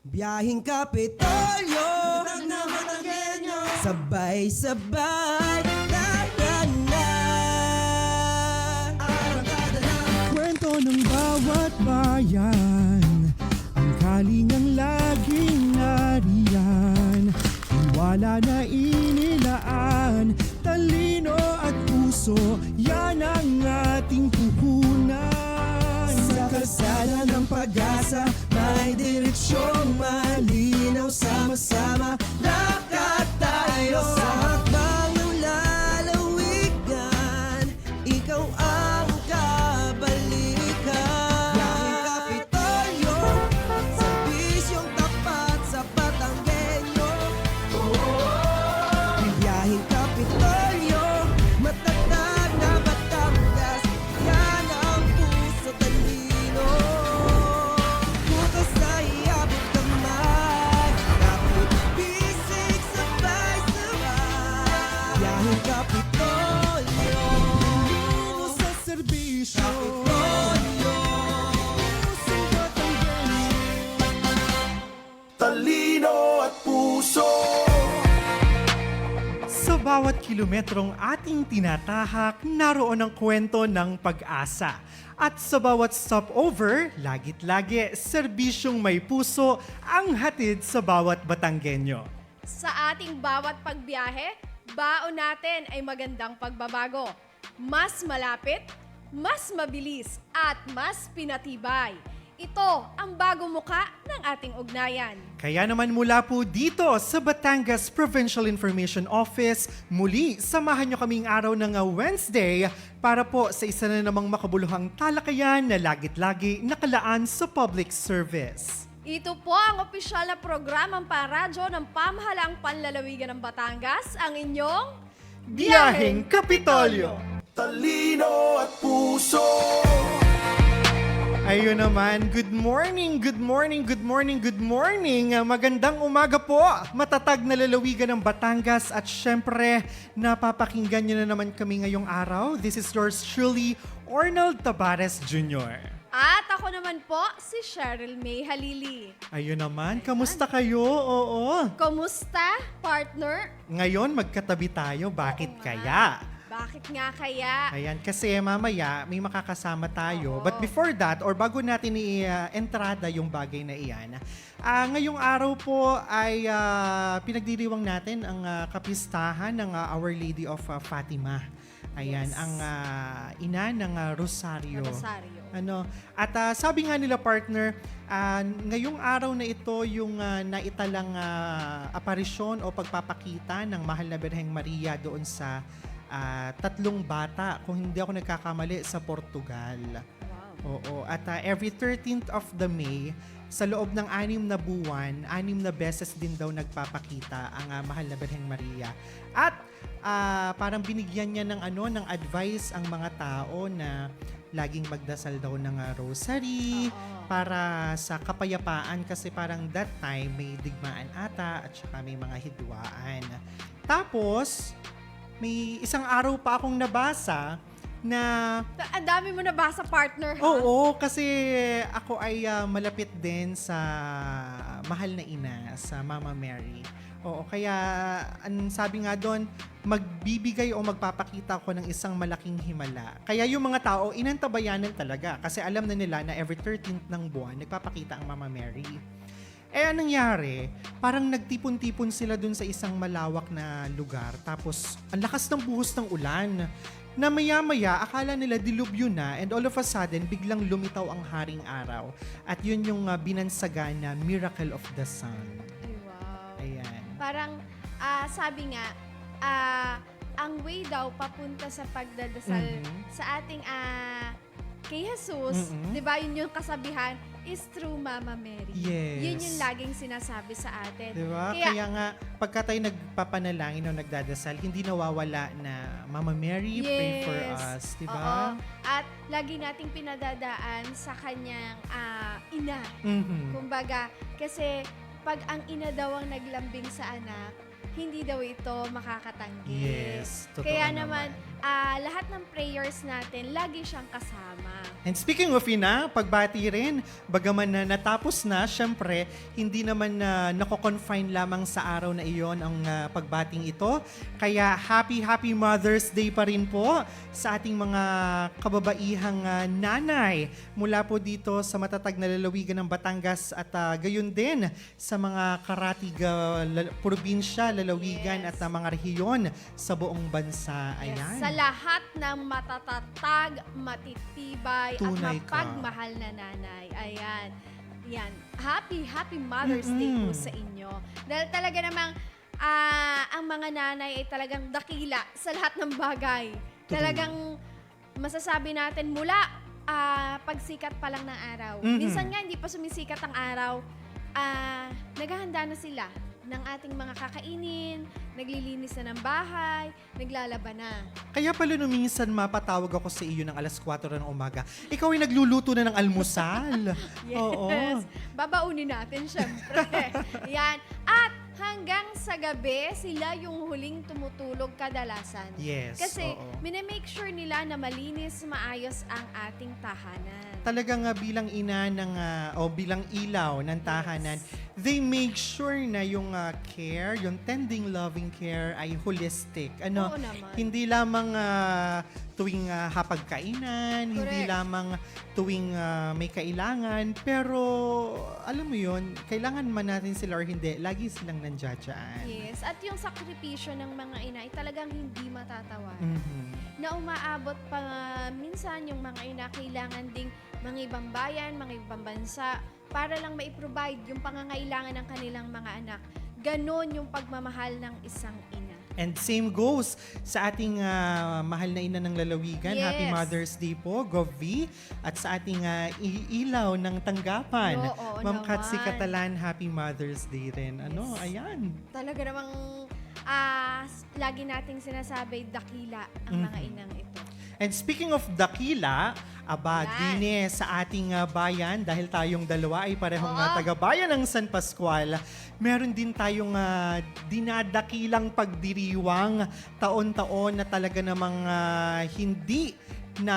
Biyahing Kapitolyo, sabay-sabay, tara na. Kwento ng bawat bayan, ang kalingang laging nariyan. Tiwala na inilaan, talino at puso, yan ang ating puhunan. Sa kalsada ng pag-asa, may direksyong malinaw. Sama-sama, lakad tayo. Sa hakbang ng lalawigan, ikaw ang kabalikan. Biyaheng Kapitolyo, serbisyong tapat sa Batanggenyo. Biyaheng Kapitolyo, matatag na Batangas, yan ang puso talino. Bukas ay iabot kamay, kapit bisig sabay-sabay. Biyaheng Kapitolyo, Talino sa serbisyo, Kapitolyo. pusong Batanggenyo. Talino at puso. Sa bawat kilometrong ating tinatahak, naroon ang kwento ng pag-asa. At sa bawat stopover, lagit-lagi, serbisyong may puso ang hatid sa bawat Batanggenyo. Sa ating bawat pagbiyahe, baon natin ay magandang pagbabago. Mas malapit, mas mabilis, at mas pinatibay. Ito ang bagong muka ng ating ugnayan. Kaya naman mula po dito sa Batangas Provincial Information Office, muli samahan nyo kaming araw ng Wednesday para po sa isa na namang makabuluhang talakayan na lagit-lagi nakalaan sa public service. Ito po ang opisyal na programang paradyo ng Pamahalaang Panlalawigan ng Batangas, ang inyong Biyaheng Kapitolyo! Talino at puso. Ayun naman, good morning, good morning, good morning, good morning. Magandang umaga po, matatag na lalawigan ng Batangas at syempre, napapakinggan nyo na naman kami ngayong araw. This is yours truly, Arnold Tabares Jr. At ako naman po, si Cheryl May Halili. Ayun naman, kamusta kayo? Oo. Kumusta, partner? Ngayon, magkatabi tayo, bakit Oo nga. kaya? Bakit nga kaya? Ayan, kasi mamaya may makakasama tayo. Oo. But before that, or bago natin i-entrada yung bagay na iyan, ngayong araw po ay pinagdiriwang natin ang kapistahan ng Our Lady of Fatima. Ayan, Yes. ang ina ng Rosario. Rosario. At sabi nga nila partner, ngayong araw na ito yung naitalang aparisyon o pagpapakita ng Mahal na Birheng Maria doon sa tatlong bata, kung hindi ako nagkakamali, sa Portugal. Wow. Oo. At every 13th of the May, sa loob ng 6 na buwan, 6 na beses din daw nagpapakita ang Mahal na Birheng Maria. At parang binigyan niya ng ng advice ang mga tao na laging magdasal daw ng rosary Oo. para sa kapayapaan kasi parang that time may digmaan ata at saka may mga hidwaan. Tapos, may isang araw pa akong nabasa na Ang dami mo nabasa, partner, ha? oo, kasi ako ay malapit din sa mahal na ina, sa Mama Mary. Oo, kaya ang sabi nga doon, magbibigay o magpapakita ako ng isang malaking himala. Kaya yung mga tao, inantabayanan talaga kasi alam na nila na every 13th ng buwan, nagpapakita ang Mama Mary. Anong nangyari? Parang nagtipon-tipon sila dun sa isang malawak na lugar. Tapos, ang lakas ng buhos ng ulan. Na maya-maya, akala nila dilubyo na and all of a sudden, biglang lumitaw ang haring araw. At yun yung binansagan na Miracle of the Sun. Ay, wow. Ayan. Parang, sabi nga, ang way daw papunta sa pagdadasal Mhm. sa ating kay Jesus, Mhm. di ba yun yung kasabihan, is through Mama Mary. Yes. Yun yung laging sinasabi sa atin. Diba? Kaya nga, pagka tayo nagpapanalangin o nagdadasal, hindi nawawala na Mama Mary, pray for Yes. us. Oo. Diba? At lagi nating pinadadaan sa kanyang ina. Mhm. Kumbaga, kasi pag ang ina daw ang naglambing sa anak, hindi daw ito makakatanggi. Yes, totoo Kaya naman. lahat ng prayers natin, lagi siyang kasama. And speaking of ina, pagbati rin, bagaman na natapos na, syempre, hindi naman na nako-confine lamang sa araw na iyon ang pagbating ito. Kaya happy Mother's Day pa rin po sa ating mga kababaihang nanay mula po dito sa matatag na lalawigan ng Batangas at gayon din sa mga karatig probinsya, lalawigan Yes. at mga rehiyon sa buong bansa. Yes, Ayan. sa lahat ng matatatag, matitibay, Tunay at ka. mapagmahal na nanay. Ayan. Yan. Happy Mother's Day po sa inyo. Dahil talaga namang ang mga nanay ay talagang dakila sa lahat ng bagay. Talagang masasabi natin mula pagsikat pa lang ng araw. Minsan nga hindi pa sumisikat ang araw, naghahanda na sila ng ating mga kakainin, naglilinis na ng bahay, naglalaba na. Kaya pala nung minsan mapatawag ako sa iyo ng alas 4 ng umaga, ikaw ay nagluluto na ng almusal. Yes. Oo. Babaunin natin, syempre. Yan. At hanggang sa gabi, sila yung huling tumutulog kadalasan. Yes, Kasi oo. minamake sure nila na malinis, maayos ang ating tahanan. Talagang bilang ina ng o bilang ilaw ng tahanan, they make sure na yung care, yung tending loving care ay holistic. Oo naman. Hindi lamang tuwing hapagkainan, hindi Correct. lamang tuwing may kailangan, pero alam mo yun, kailangan man natin sila or hindi, lagi silang nandiyan. Yes. At yung sakripisyo ng mga ina ay talagang hindi matatawan. Mhm. Na umaabot pa minsan yung mga ina kailangan ding mga ibang bayan, mga ibang bansa para lang mai-provide yung pangangailangan ng kanilang mga anak. Ganon yung pagmamahal ng isang ina. And same goes sa ating mahal na ina ng lalawigan. Yes. Happy Mother's Day po, Gov V. At sa ating ilaw ng tanggapan, Oo Ma'am Katsi naman. Catalan, Happy Mother's Day rin. Ano, Yes. ayan. Talaga namang lagi nating sinasabi, dakila ang mga inang ito. And speaking of dakila, aba, Yan. dine sa ating bayan, dahil tayong dalawa ay parehong Oo. taga-bayan ng San Pascual, meron din tayong dinadakilang pagdiriwang taon-taon na talaga namang hindi na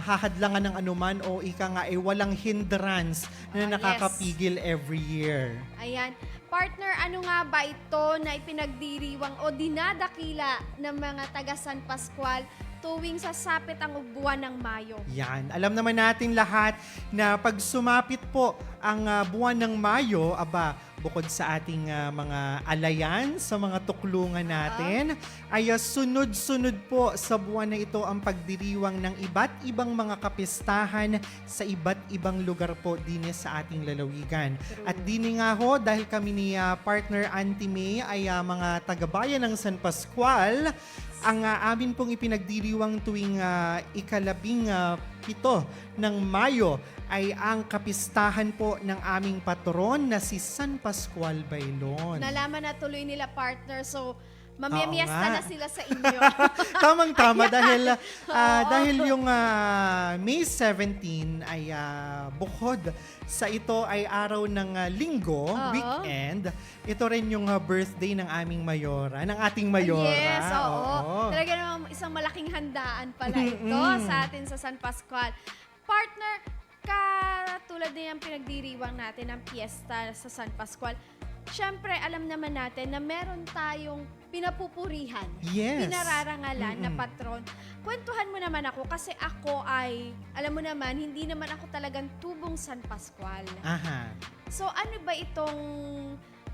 hahadlangan ng anuman o ika nga ay walang hindrance na Yes. nakakapigil every year. Ayan. Partner, ano nga ba ito na ipinagdiriwang o dinadakila ng mga taga San Pascual tuwing sasapit ang buwan ng Mayo? Yan. Alam naman natin lahat na pag sumapit po ang buwan ng Mayo, aba, bukod sa ating mga alayan, sa mga tuklungan natin, ay sunod-sunod po sa buwan na ito ang pagdiriwang ng iba't ibang mga kapistahan sa iba't ibang lugar po din sa ating lalawigan. At din nga ho, dahil kami ni partner Auntie May ay mga taga-bayan ng San Pascual, ang amin pong ipinagdiriwang tuwing ika-17 ng Mayo ay ang kapistahan po ng aming patron na si San Pascual Bailon. Nalaman na tuloy nila, partner. So, Oo mamiyamiesta nga. na sila sa inyo. Tamang-tama dahil Oo. dahil yung May 17 ay bukod sa ito ay araw ng linggo, Oo. weekend. Ito rin yung birthday ng aming mayora, ng ating mayora. Yes, oo. Talaga namang isang malaking handaan pala ito sa atin sa San Pascual. Partner, katulad din ang pinagdiriwang natin ng piyesta sa San Pascual, syempre, alam naman natin na meron tayong pinapupurihan, Yes. pinararangalan na patron. Kwentuhan mo naman ako kasi ako ay, alam mo naman, hindi naman ako talagang tubong San Pascual. Aha. So, ano ba itong,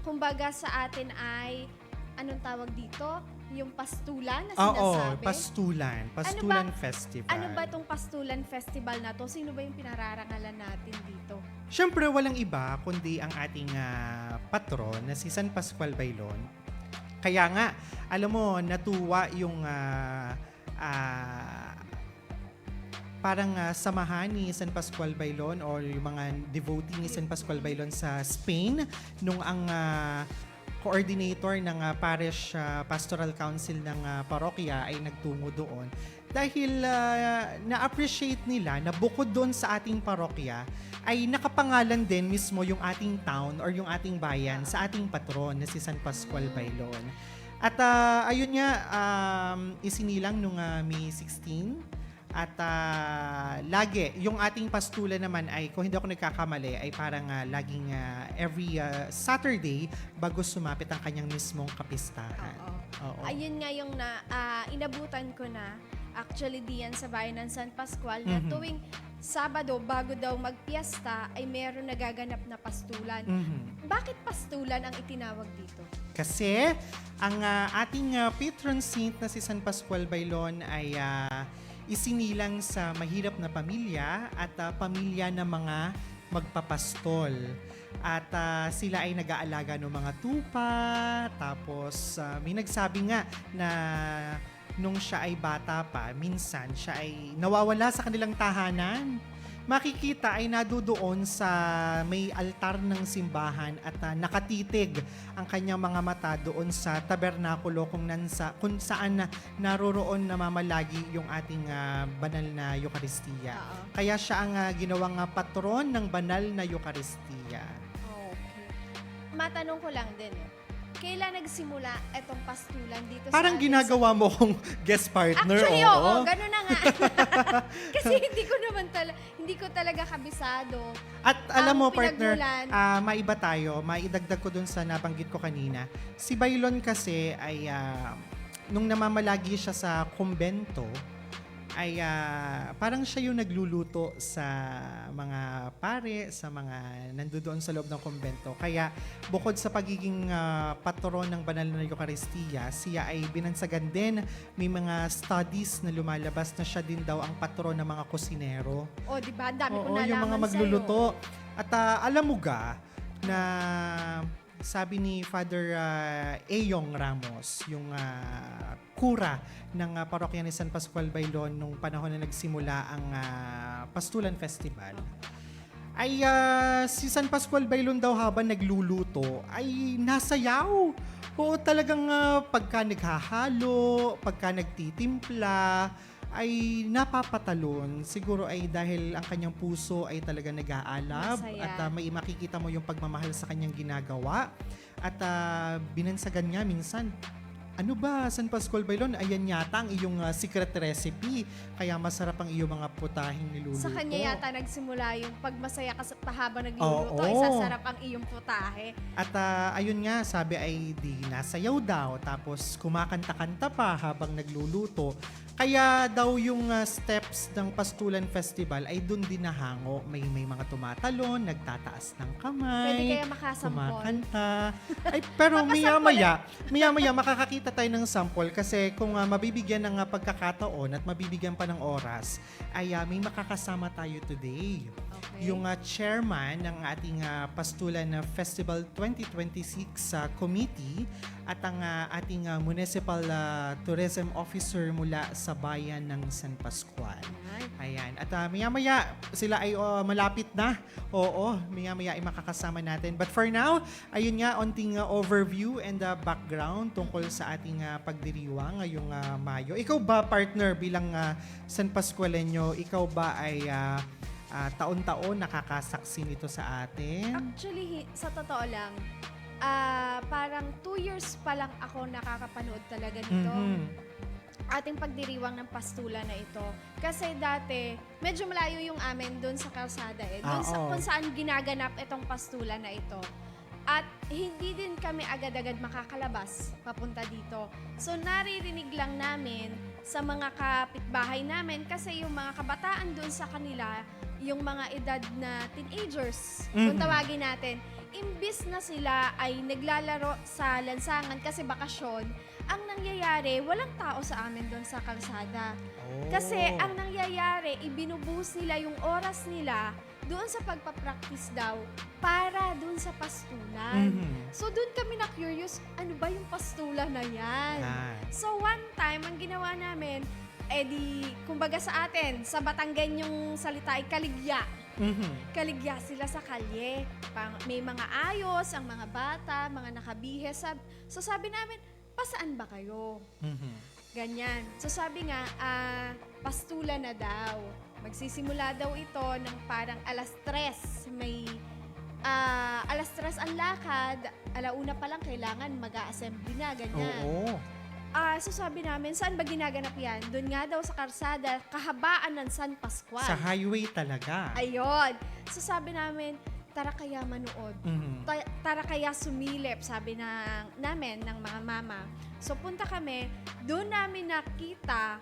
kumbaga sa atin ay, anong tawag dito? Yung pastulan na Oo, sinasabi? pastulan. Pastulan Festival. Ano ba itong pastulan festival na to? Sino ba yung pinararangalan natin dito? Siyempre, walang iba kundi ang ating patron na si San Pascual Bailon. Kaya nga, alam mo, natuwa yung parang samahan ni San Pascual Bailon or yung mga devotee ni San Pascual Bailon sa Spain nung ang coordinator ng Parish Pastoral Council ng parokya ay nagtungo doon dahil na-appreciate nila na bukod doon sa ating parokya ay nakapangalan din mismo yung ating town or yung ating bayan sa ating patron na si San Pascual Bailon. At ayun nga, isinilang nung May 16. At lagi, yung ating pastulan naman ay, kung hindi ako nagkakamali, ay parang laging every Saturday bago sumapit ang kanyang mismong kapistahan. Oo. Ayun nga yung inabutan ko na, actually diyan sa bayan ng San Pascual, na tuwing Sabado, bago daw magpiesta, ay meron nagaganap na pastulan. Bakit pastulan ang itinawag dito? Kasi ang ating patron saint na si San Pascual Bailon ay isinilang sa mahirap na pamilya at pamilya ng mga magpapastol. At sila ay nag-aalaga ng mga tupa. Tapos may nagsabi nga na nung siya ay bata pa, minsan siya ay nawawala sa kanilang tahanan. Makikita ay nadudoon sa may altar ng simbahan at nakatitig ang kanyang mga mata doon sa tabernakulo kung saan naroroon namamalagi yung ating banal na Eucharistia. Kaya siya ang ginawang patron ng banal na Eucharistia. Okay. Matanong ko lang din kailan nagsimula etong pastulan dito Parang sa atin ginagawa mo kong guest partner. Actually, oo. gano'n na nga. Kasi hindi ko talaga kabisado. At alam Ang mo, partner, pinagmulan. maiba tayo, maidagdag ko dun sa nabanggit ko kanina. Si Bailon kasi ay, nung namamalagi siya sa kumbento, ay parang siya yung nagluluto sa mga pare, sa mga nandoon sa loob ng kumbento. Kaya bukod sa pagiging patron ng banal na Eucharistia, siya ay binansagan din. May mga studies na lumalabas na siya din daw ang patron ng mga kusinero. O, di ba? Ang dami ko Oo, nalaman yung mga magluluto. At alam mo ga na sabi ni Father Eyong Ramos, yung kura ng parokya ni San Pascual Bailon nung panahon na nagsimula ang Pastulan Festival, ay si San Pascual Bailon daw habang nagluluto ay nasayaw. Oo, talagang pagka naghahalo, pagka nagtitimpla, ay napapatalon. Siguro ay dahil ang kanyang puso ay talaga nag-aalab. Masaya. At may makikita mo yung pagmamahal sa kanyang ginagawa. At binansagan niya minsan, ano ba, San Pascual Bailon, ayan yata ang iyong secret recipe. Kaya masarap ang iyong mga putahing niluluto. Sa kanya yata nagsimula yung pag masaya ka sa habang nagluluto, Oo. ay sasarap ang iyong putahe. At ayun nga, sabi ay di nasayaw daw. Tapos kumakanta-kanta pa habang nagluluto. Kaya daw yung steps ng Pastulan Festival ay dun din nahango. May mga tumatalon, nagtataas ng kamay. Pwede kaya makasampol. Kumakanta. Ay, pero maya-maya makakakita tayo ng sample kasi kung mabibigyan ng pagkakataon at mabibigyan pa ng oras, ay may makakasama tayo today. Okay. Yung chairman ng ating Pastulan Festival 2026 committee at ang ating municipal tourism officer mula sa bayan ng San Pascual. Ayan. At maya-maya sila ay malapit na. Oo, maya-maya ay makakasama natin. But for now, ayun nga, onting overview and background tungkol sa ating pagdiriwang ngayong Mayo. Ikaw ba, partner, bilang San Pascualenyo, ikaw ba ay taon-taon nakakasaksi nito sa atin? Actually, sa totoo lang, parang 2 years pa lang ako nakakapanood talaga nito. Ating pagdiriwang ng pastulan na ito. Kasi dati, medyo malayo yung amin doon sa kalsada kung saan ginaganap itong pastulan na ito. At hindi din kami agad-agad makakalabas papunta dito. So naririnig lang namin sa mga kapitbahay namin kasi yung mga kabataan doon sa kanila, yung mga edad na teenagers, kung tawagin natin, imbis na sila ay naglalaro sa lansangan kasi bakasyon, ang nangyayari, walang tao sa amin doon sa kalsada. Kasi ang nangyayari, ibinubuhos nila yung oras nila doon sa pagpapractice daw para doon sa pastulan. So doon kami na-curious, ano ba yung pastulan na yan? So one time, ang ginawa namin, kumbaga sa atin, sa Batanggen yung salita ay kaligya. Kaligya sila sa kalye. May mga ayos, ang mga bata, mga nakabihes. So sabi namin, pasaan ba kayo? Ganyan. So sabi nga, pastulan na daw. Magsisimula daw ito ng parang 3:00. May 3:00 ang lakad alauna pa lang kailangan mag-a-assembly na, ganyan. Oo. So sabi namin, saan ba ginaganap yan? Doon nga daw sa karsada, kahabaan ng San Pascual. Sa highway talaga. Ayun. So sabi namin, tara kaya manood. Mhm. Tara kaya sumilip, sabi namin ng mga mama. So punta kami, doon namin nakita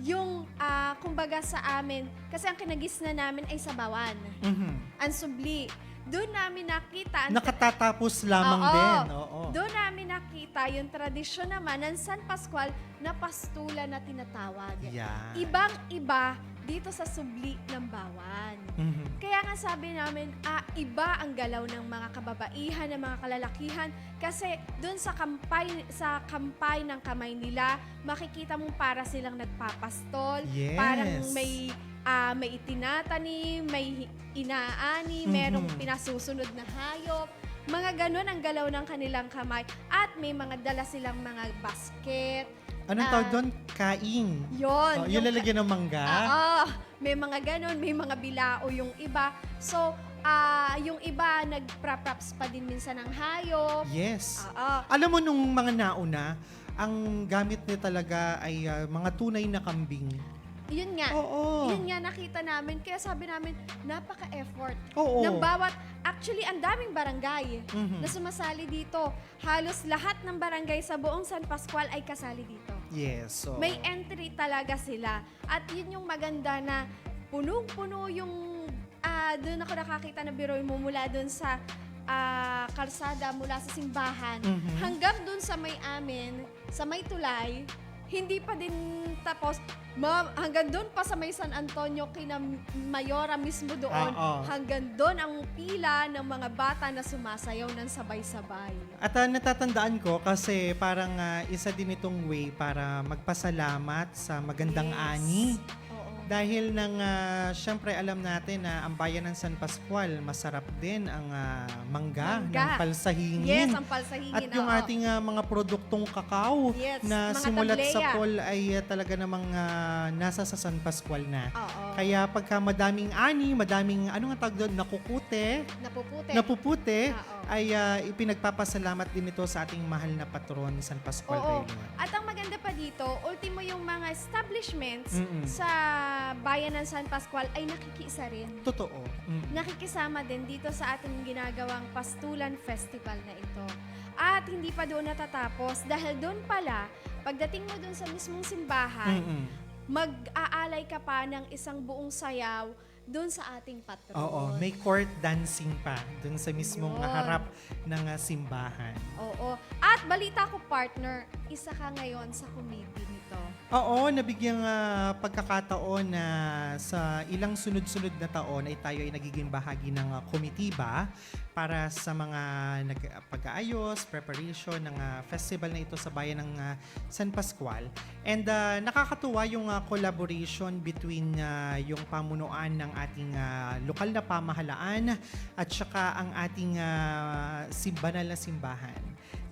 yung, kumbaga sa amin, kasi ang kinagis na namin ay Sabawan, Mhm. ang Subli. Doon namin nakita, Nakatatapos lamang Oo. din. Oo. doon namin nakita yung tradisyon naman ng San Pascual na pastulan na tinatawag. Yan. Ibang-iba dito sa Subli ng Bawan. Mhm. Kaya nga sabi namin, iba ang galaw ng mga kababaihan, ng mga kalalakihan. Kasi doon sa kampay ng kamay nila, makikita mong para silang nagpapastol. Yes. Parang may itinatanim, may inaani, merong pinasusunod na hayop. Mga ganon ang galaw ng kanilang kamay. At may mga dala silang mga basket. Anong tawag doon? Kaing. Yon. Oh, yung lalagyan ng mangga. May mga ganon, may mga bilao yung iba. So, yung iba nagpraprops pa din minsan ng hayop. Yes. Oo. Alam mo nung mga nauna, ang gamit niya talaga ay mga tunay na kambing. Yun nga. Oo. Yun nga nakita namin. Kaya sabi namin, napaka-effort Oo. ng bawat, actually, ang daming barangay Mhm. na sumasali dito. Halos lahat ng barangay sa buong San Pascual ay kasali dito. Yes. So, May entry talaga sila. At yun yung maganda na punong-puno yung, doon ako nakakita na biroy mo mula doon sa kalsada, mula sa simbahan, Mhm. hanggang doon sa may amin, sa may tulay, hindi pa din tapos. Hanggang doon pa sa may San Antonio, kina Mayora mismo doon, Oo. hanggang doon ang pila ng mga bata na sumasayaw ng sabay-sabay. At natatandaan ko kasi parang isa din itong way para magpasalamat sa magandang Yes. ani. Oo. Dahil syempre alam natin na ang bayan ng San Pascual, masarap din ang mangga ng Mangga. palsahingin. Yes, ang palsahingin. At yung oo. ating mga produktong kakao Yes, na mga simulat sa tableya. Paul ay talaga namang nasa sa San Pascual na. Oo. Kaya pagka madaming ani, madaming, ano nga tawag doon, nakukute, napupute, Oo. ay ipinagpapasalamat din ito sa ating mahal na patron, San Pascual Oo. Bailon. At ang maganda pa dito, ultimo yung mga establishments Mm-mm. sa bayan ng San Pascual ay nakikisa rin. Totoo. Nakikisama din dito sa ating ginagawang Pastulan Festival na ito. At hindi pa doon natatapos dahil doon pala, pagdating mo doon sa mismong simbahan, Mm-mm. mag-aalay ka pa ng isang buong sayaw doon sa ating patron. Oo, may court dancing pa dun sa mismong Yun. harap ng simbahan. Oo. At balita ko, partner, isa ka ngayon sa committee nito. Oo, nabigyang pagkakataon na sa ilang sunod-sunod na taon ay tayo ay nagiging bahagi ng komitiba para sa mga pag-aayos, preparation ng festival na ito sa bayan ng San Pascual. And nakakatuwa yung collaboration between yung pamunuan ng ating lokal na pamahalaan at saka ang ating banal na simbahan.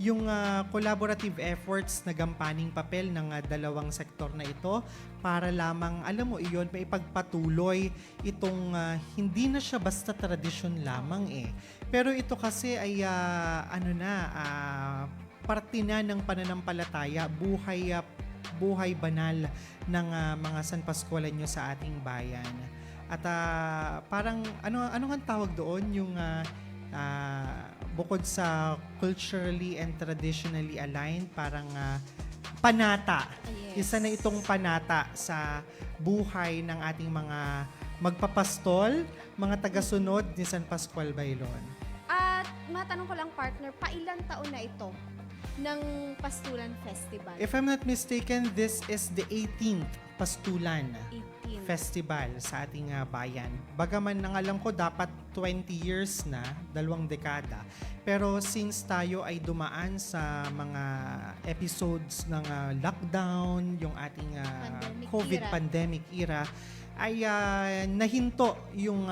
Yung collaborative efforts na gampaning papel ng dalawang sektor na ito para lamang, alam mo iyon, maipagpatuloy itong hindi na siya basta tradisyon lamang Pero ito kasi ay parte na ng pananampalataya, buhay banal ng mga San Pascualenyo sa ating bayan. At parang ano ang tawag doon yung bukod sa culturally and traditionally aligned, parang panata. Yes. Isa na itong panata sa buhay ng ating mga magpapastol, mga tagasunod ni San Pascual Bailon. At matanong ko lang, partner, pailan taon na ito ng Pastulan Festival? If I'm not mistaken, this is the 18th Pastulan 18. Festival sa ating bayan. Bagaman nang alam ko dapat 20 years na, 2 dekada. Pero since tayo ay dumaan sa mga episodes ng lockdown, yung ating Pandemic COVID era. pandemic era, ay nahinto yung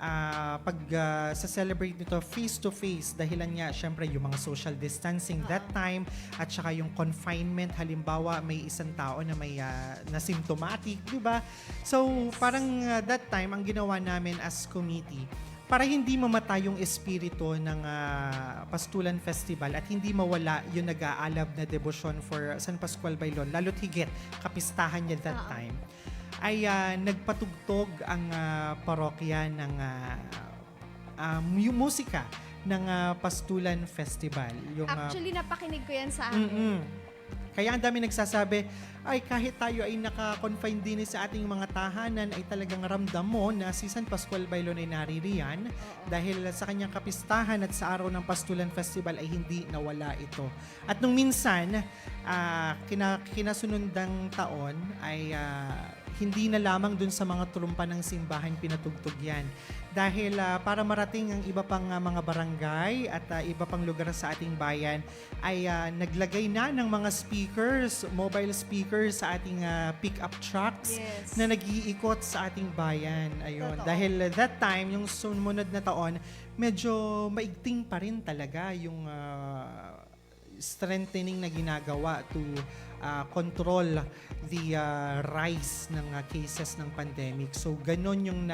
sa celebrate nito face-to-face dahilan nga syempre yung mga social distancing that time at saka yung confinement, halimbawa may isang tao na may na symptomatic, di ba? So parang that time ang ginawa namin as committee para hindi mamatay yung espiritu ng Pastulan Festival at hindi mawala yung nag-aalab na debosyon for San Pascual Bailon, lalo't higit kapistahan niya that time, ay nagpatugtog ang parokya ng musika ng Pastulan Festival. Yung, Actually, napakinig ko yan sa akin. mm-mm. Kaya ang dami nagsasabi, ay kahit tayo ay naka-confine din sa ating mga tahanan, ay talagang ramdam mo na si San Pascual Bailon ay naririyan dahil sa kanyang kapistahan at sa araw ng Pastulan Festival ay hindi nawala ito. At nung minsan, kinasunundang taon ay hindi na lamang dun sa mga trumpa ng simbahan pinatugtog yan. Dahil para marating ang iba pang mga barangay at iba pang lugar sa ating bayan ay naglagay na ng mga speakers, mobile speakers sa ating pick-up trucks Yes. na nag-iikot sa ating bayan. Ayun. Totoo. Dahil that time, yung sumunod na taon, medyo maigting pa rin talaga yung strengthening na ginagawa to control the rise ng cases ng pandemic. So, ganon yung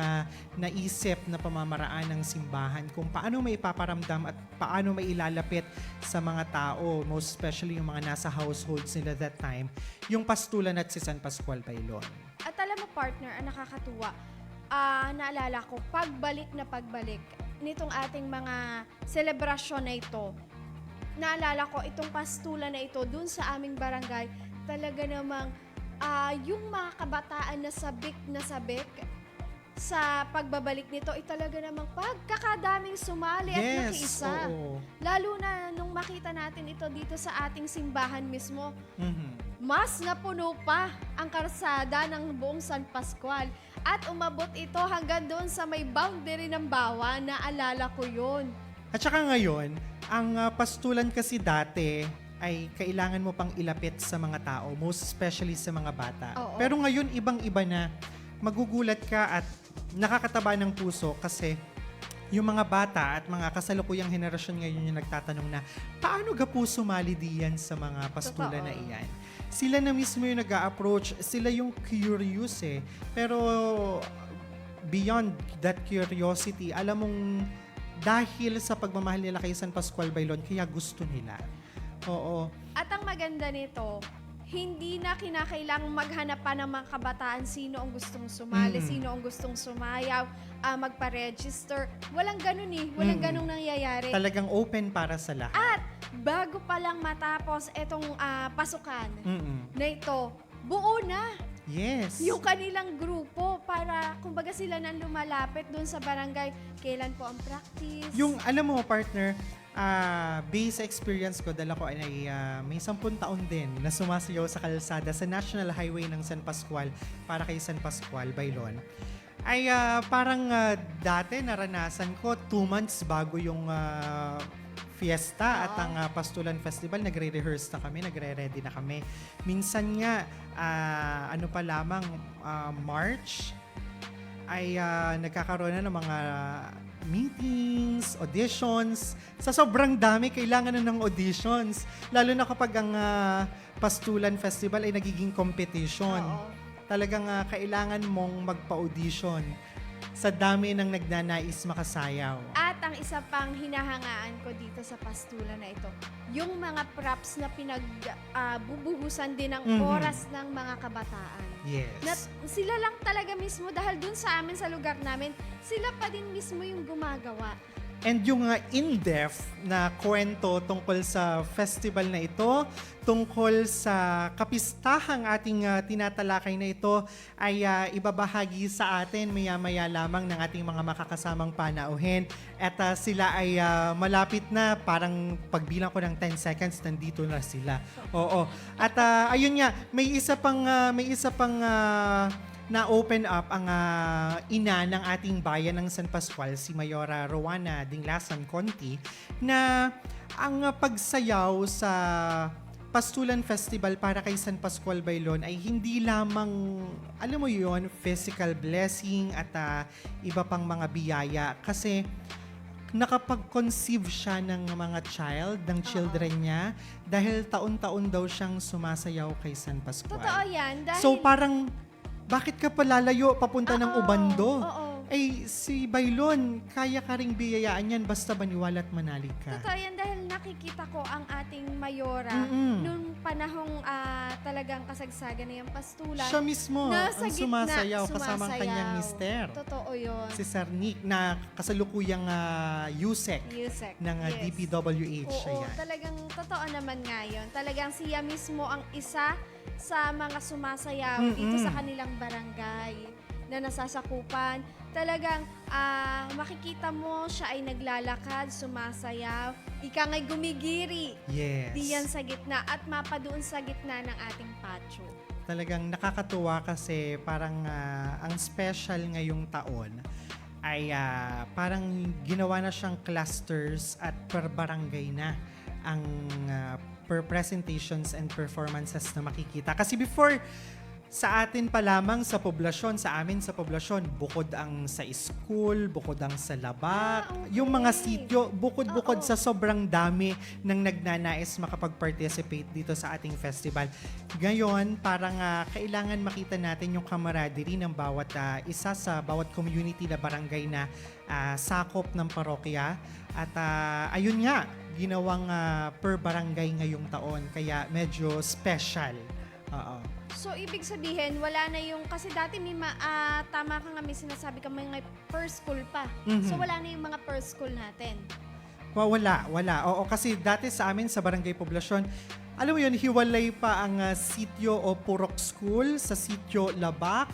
naisip na pamamaraan ng simbahan kung paano may ipaparamdam at paano may ilalapit sa mga tao, most especially yung mga nasa households nila that time, yung Pastulan at si San Pascual Bailon. At alam mo, partner, ang nakakatuwa, naalala ko, pagbalik nitong ating mga selebrasyon na ito, naalala ko itong pastulan na ito dun sa aming barangay, talaga namang yung mga kabataan na sabik sa pagbabalik nito ay talaga namang pagkakadaming sumali at nakiisa. Oo. Lalo na nung makita natin ito dito sa ating simbahan mismo, Mhm. mas napuno pa ang karsada ng buong San Pascual. At umabot ito hanggang doon sa may boundary ng Bawa, naalala ko yun. At saka ngayon, ang pastulan kasi dati ay kailangan mo pang ilapit sa mga tao, most especially sa mga bata. Oo. Pero ngayon, ibang-iba na. Magugulat ka at nakakataba ng puso kasi yung mga bata at mga kasalukuyang henerasyon ngayon yung nagtatanong na, paano ga po sumali diyan sa mga pastulan Totoo. na iyan? Sila na mismo yung nag-a-approach, sila yung curious eh. Pero beyond that curiosity, alam mong dahil sa pagmamahal nila kay San Pascual Bailon, kaya gusto nila. Oo. At ang maganda nito, hindi na kinakailangang maghanap pa ng mga kabataan sino ang gustong sumali, sino ang gustong sumayaw, magpa-register. Walang ganun eh. Walang ganung nangyayari. Talagang open para sa lahat. At bago pa lang matapos itong pasukan Mm-mm. na ito, buo na Yes. yung kanilang grupo para kumbaga sila nang lumalapit doon sa barangay. Kailan po ang practice? Yung, alam mo, partner, based sa experience ko, dala ko ay may 10 taon din na sumasayaw sa kalsada sa National Highway ng San Pascual para kay San Pascual Bailon. Ay parang dati naranasan ko 2 months bago yung fiesta at ang Pastulan Festival, nagre-rehearse na kami, nagre-ready na kami. Minsan nga, ano pa lamang, March, ay nagkakaroon na ng mga meetings, auditions. Sa sobrang dami, kailangan na ng auditions. Lalo na kapag ang Pastulan Festival ay nagiging competition. Oo. Talagang kailangan mong magpa-audition sa dami ng nagnanais makasayaw. At ang isa pang hinahangaan ko dito sa pastulan na ito, yung mga props na bubuhusan din ng oras ng mga kabataan. Yes. Na sila lang talaga mismo dahil dun sa amin sa lugar namin, sila pa din mismo yung gumagawa. And yung in-depth na kwento tungkol sa festival na ito, tungkol sa kapistahang ating tinatalakay na ito, ay ibabahagi sa atin maya-maya lamang ng ating mga makakasamang panauhin. At sila ay malapit na, parang pagbilang ko ng 10 seconds, nandito na sila. Oo. At ayun nga, may isa pang na-open up ang ina ng ating bayan ng San Pascual, si Mayora Rowana Dinglasan Conti, na ang pagsayaw sa Pastulan Festival para kay San Pascual Bailon ay hindi lamang, alam mo yon, physical blessing at iba pang mga biyaya. Kasi nakapag-conceive siya ng mga children niya dahil taon-taon daw siyang sumasayaw kay San Pascual. Totoo yan. Dahil, So parang, bakit ka palalayo papunta ng Oo, Ubando? oo. Ay, si Bailon, kaya ka ring biyayaan yan basta maniwala at manalig ka. Totoo yan dahil nakikita ko ang ating mayora Mm-mm. nung panahong talagang kasagsagan na yung pastulan. Siya mismo Nasa ang gitna, sumasayaw kasama ang sumasayaw. kanyang mister. Totoo yun. Si Sir Nick na kasalukuyang USEC Yusek. ng Yes. DPWH. Oo, Ayan. talagang totoo naman nga yun. Talagang siya mismo ang isa sa mga sumasayaw dito sa kanilang barangay na nasasakupan. Talagang makikita mo siya ay naglalakad, sumasayaw. Ika nga'y gumigiri. Yes. Diyan sa gitna at mapadoon sa gitna ng ating patio. Talagang nakakatuwa kasi parang ang special ngayong taon ay parang ginawa na siyang clusters at per barangay na ang per presentations and performances na makikita. Kasi before, sa atin pa lamang sa poblasyon, sa amin sa poblasyon, bukod ang sa school, bukod ang sa labak, okay. yung mga sityo, bukod-bukod Oo. sa sobrang dami ng nagnanais makapag-participate dito sa ating festival. Ngayon, parang kailangan makita natin yung camaraderie ng bawat isa sa bawat community na barangay na sakop ng parokya. At ayun nga, ginawang per barangay ngayong taon, kaya medyo special. Oo. So, ibig sabihin, wala na yung, kasi dati tama ka nga, may sinasabi ka mga per school pa. Mhm. So, wala na yung mga per school natin. Wala. Oo, kasi dati sa amin sa barangay poblasyon, alam mo yun, hiwalay pa ang sityo o purok school sa sityo Labak,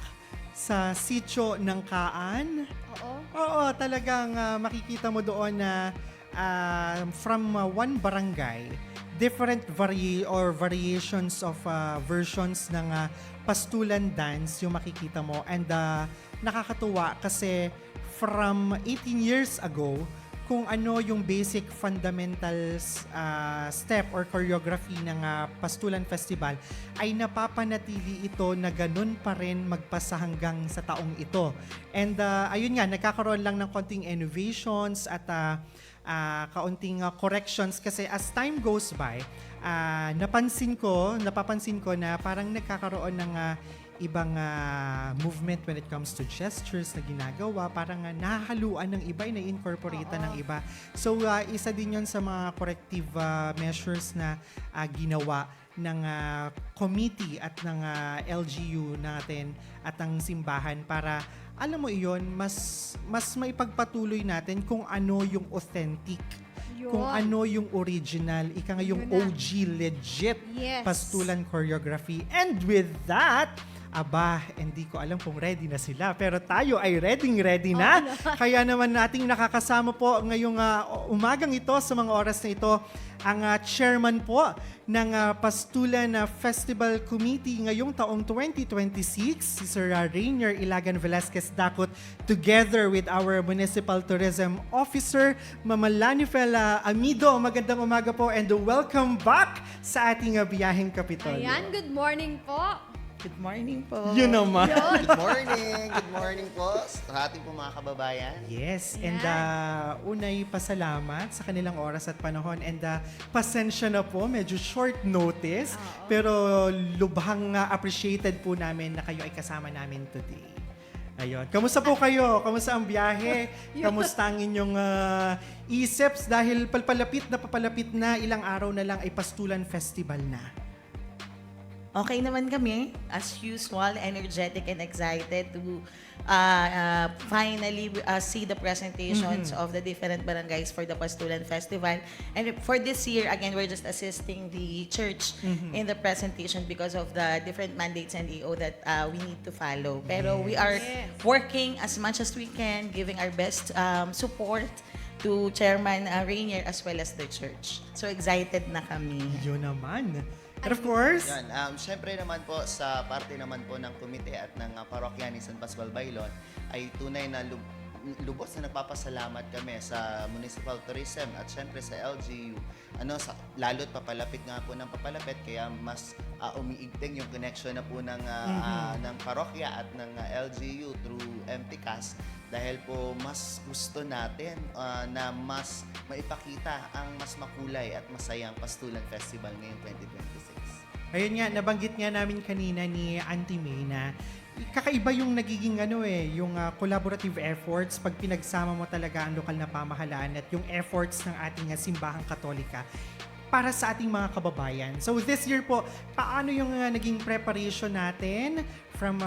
sa sityo ng Kaan. Oo. Oo, talagang makikita mo doon na from one barangay, different variations of versions ng pastulan dance yung makikita mo. And nakakatuwa kasi from 18 years ago, kung ano yung basic fundamentals step or choreography ng Pastulan Festival ay napapanatili ito na ganun pa rin magpasa hanggang sa taong ito. And ayun nga, nagkakaroon lang ng konting innovations at kaunting corrections kasi as time goes by, napapansin ko na parang nagkakaroon ng ibang movement when it comes to gestures na ginagawa, parang nahahaluan ng iba, na-incorporate ng iba. So, isa din yun sa mga corrective measures na ginawa ng committee at ng LGU natin at ng simbahan para, alam mo iyon, mas maipagpatuloy natin kung ano yung authentic, kung ano yung original, ika nga yung Yun na. OG legit Yes. pastulan choreography. And with that, hindi ko alam kung ready na sila. Pero tayo ay ready na. Kaya naman nating nakakasama po ngayong umagang ito, sa mga oras na ito, ang chairman po ng Pastulan Festival Committee ngayong taong 2026, si Sir Rainier Ilagan Velasquez Dakot, together with our Municipal Tourism Officer, Mama Lanifel Amido. Magandang umaga po and welcome back sa ating biyaheng Kapitolyo. Ayan, good morning po. Good morning po. Yun naman. Good morning po sa ating po mga kababayan. Yes, and Yan. unay pasalamat sa kanilang oras at panahon and pasensya na po, medyo short notice, pero lubhang appreciated po namin na kayo ay kasama namin today. Ayun. Kamusta po kayo? Kamusta ang biyahe? Kamusta ang inyong isip? Dahil papalapit na ilang araw na lang ay Pastulan Festival na. Okay naman kami, as usual, energetic and excited to finally see the presentations of the different barangays for the Pastulan Festival. And for this year, again, we're just assisting the church in the presentation because of the different mandates and EO that we need to follow. Pero we are working as much as we can, giving our best support to Chairman Rainier as well as the church. So excited na kami. Yun naman. And of course, Yan. Siyempre naman po sa parte naman po ng komite at ng parokya ni San Pascual Bailon ay tunay na lubos na nagpapasalamat kami sa Municipal Tourism at siyempre sa LGU. Lalo't papalapit nga po ng papalapit kaya mas umiigting yung connection na po ng parokya at ng LGU through MTCAS dahil po mas gusto natin na mas maipakita ang mas makulay at masayang Pastulan Festival ngayong 2026. ayun nga, nabanggit nga namin kanina ni Auntie May na kakaiba yung nagiging yung collaborative efforts pag pinagsama mo talaga ang lokal na pamahalaan at yung efforts ng ating simbahang Katolika para sa ating mga kababayan. So this year po, paano yung naging preparation natin from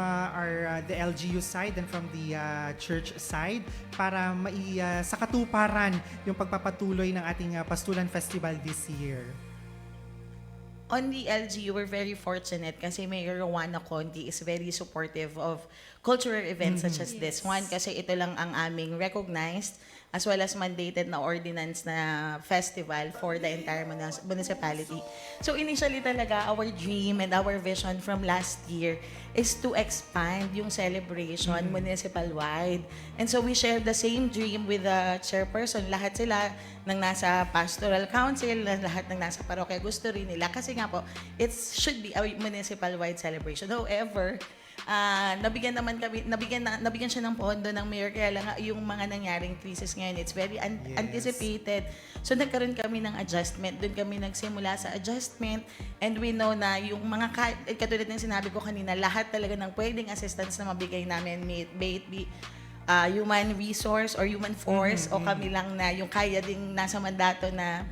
the LGU side and from the church side para sa katuparan yung pagpapatuloy ng ating Pastulan Festival this year? On the LGU, we're very fortunate kasi Mayor Rowena Conti is very supportive of cultural events such as this one kasi ito lang ang aming recognized as well as mandated na ordinance na festival for the entire municipality. So initially talaga, our dream and our vision from last year is to expand yung celebration municipal-wide. And so we share the same dream with the chairperson. Lahat sila ng nasa pastoral council, lahat ng nasa parokya gusto rin nila. Kasi nga po, it should be a municipal-wide celebration. However, nabigyan siya ng pondo ng mayor, kaya lang yung mga nangyaring crisis ngayon, it's very anticipated. So nagkaroon kami ng adjustment, doon kami nagsimula sa adjustment, and we know na yung mga, katulad ng sinabi ko kanina, lahat talaga ng pwedeng assistance na mabigay namin, may it be human resource or human force, o kami lang na yung kaya ding nasa mandato na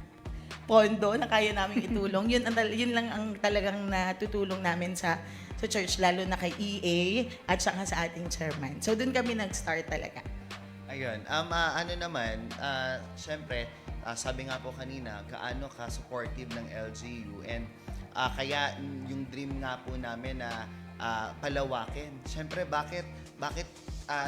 pondo na kaya namin itulong, yun lang ang talagang natutulong namin sa church, lalo na kay EA at saka sa ating chairman. So, doon kami nag-start talaga. Ayun. Syempre, sabi nga po kanina, gaano ka-supportive ng LGU. And kaya yung dream nga po namin na palawakin. Syempre, bakit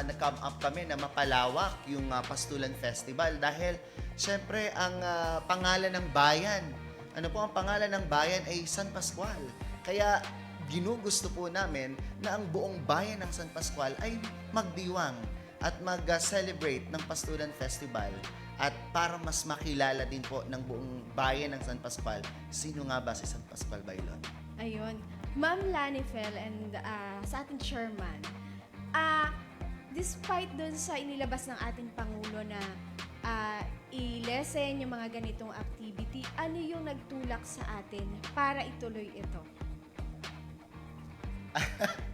nag-come up kami na mapalawak yung Pastulan Festival? Dahil, syempre, ang pangalan ng bayan, ano po ang pangalan ng bayan ay San Pascual. Kaya, ginugusto po namin na ang buong bayan ng San Pascual ay magdiwang at mag-celebrate ng Pastulan Festival, at para mas makilala din po ng buong bayan ng San Pascual, sino nga ba si San Pascual Bailon? Ayun. Ma'am Lanifel and sa ating chairman, despite dun sa inilabas ng ating Pangulo na i-lessen yung mga ganitong activity, ano yung nagtulak sa atin para ituloy ito?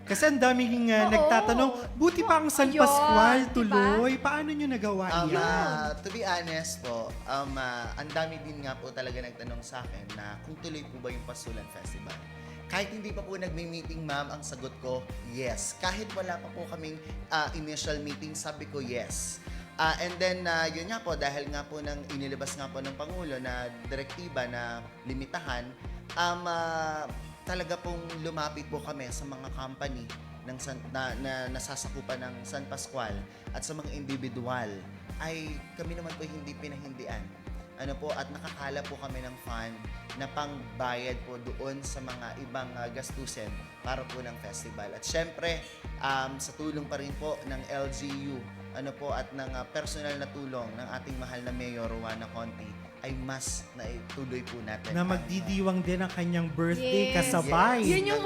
Kasi ang daming Oo. nagtatanong, buti pa ang San Ayun, Pascual diba? tuloy. Paano nyo nagawa yan? To be honest po, ang dami din nga po talaga nagtanong sa akin na kung tuloy po ba yung Pastulan Festival. Kahit hindi pa po nagme-meeting, ma'am, ang sagot ko, yes. Kahit wala pa po kaming initial meeting, sabi ko yes. And then, yun nga po, dahil nga po inilabas nga po ng Pangulo na direktiba na limitahan, talaga pong lumapit po kami sa mga company na nasasakupan ng San Pascual at sa mga individual, ay kami naman po hindi pinahindian. At nakakala po kami ng fund na pangbayad po doon sa mga ibang gastusin para po ng festival. At syempre, sa tulong pa rin po ng LGU, at ng personal na tulong ng ating mahal na Mayor Rowena Conti, ay mas naituloy po natin. Na magdidiwang din ang kanyang birthday Yes. kasabay. Yun yung